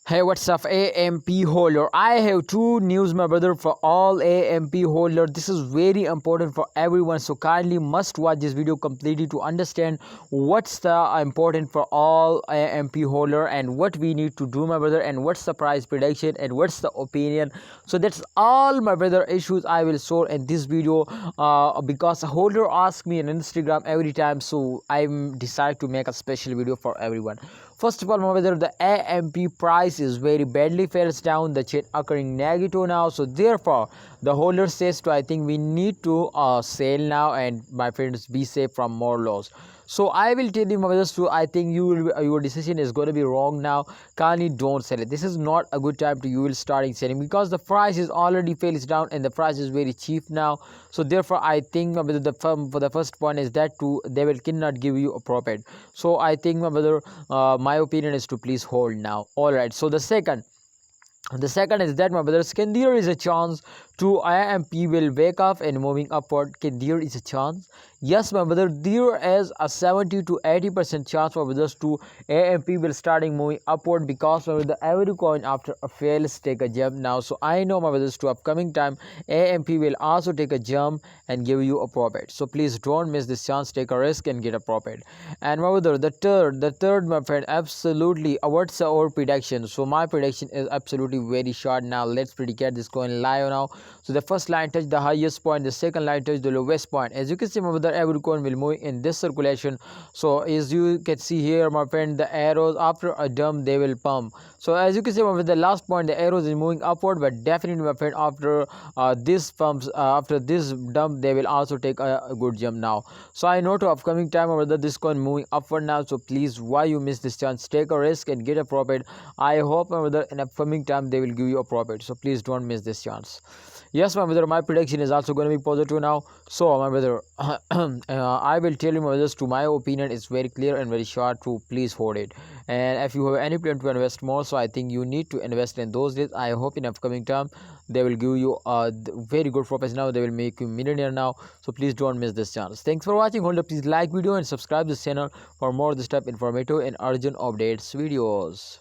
Hey, what's up, AMP holder? I have two news, my brother, for all AMP holder. This is very important for everyone, so kindly must watch this video completely to understand what's the important for all AMP holder and what we need to do, my brother, and what's the price prediction and what's the opinion. So that's all, my brother, issues I will show in this video. Because a holder asks me on Instagram every time, so I decide to make a special video for everyone. First of all, my brother, the AMP price is very badly falls down, the chain occurring negative now, so therefore the holder says to I think we need to sell now, and my friends, be safe from more loss. So I will tell you, my brothers, to I think your decision is going to be wrong now. Kindly don't sell it. This is not a good time to you will starting selling, because the price is already falls down and the price is very cheap now. So therefore I think, my brother, the firm for the first point is that to they will cannot give you a profit. So I think, my brother, my opinion is to please hold now. All right, so the second is that, my brothers, can there is a chance to IMP will wake up and moving upward? Can there is a chance? Yes, my brother, there is a 70 to 80% chance, my brothers, to AMP will starting moving upward, because, my brother, every coin after a fails take a jump now. So I know, my brothers, to upcoming time AMP will also take a jump and give you a profit. So please don't miss this chance, take a risk and get a profit. And, my brother, the third, my friend, absolutely, what's our prediction? So my prediction is absolutely very short now. Let's predict this coin live now. So the first line touch the highest point, the second line touch the lowest point. As you can see, my brother, every coin will move in this circulation. So as you can see here, my friend, the arrows after a dump they will pump. So as you can see, my brother, the last point the arrows is moving upward, but definitely, my friend, after this pumps, after this dump, they will also take a good jump now. So I know to upcoming time, my brother, this coin moving upward now. So please, why you miss this chance? Take a risk and get a profit. I hope, my brother, in upcoming time they will give you a profit. So please don't miss this chance. Yes, my brother, my prediction is also going to be positive now. So, my brother, I will tell you, my brothers, to my opinion, it's very clear and very short to please hold it. And if you have any plan to invest more, so I think you need to invest in those days. I hope in upcoming time they will give you very good profits now. They will make you millionaire now. So please don't miss this chance. Thanks for watching. Hold up, please like video and subscribe this channel for more this type informative and urgent updates videos.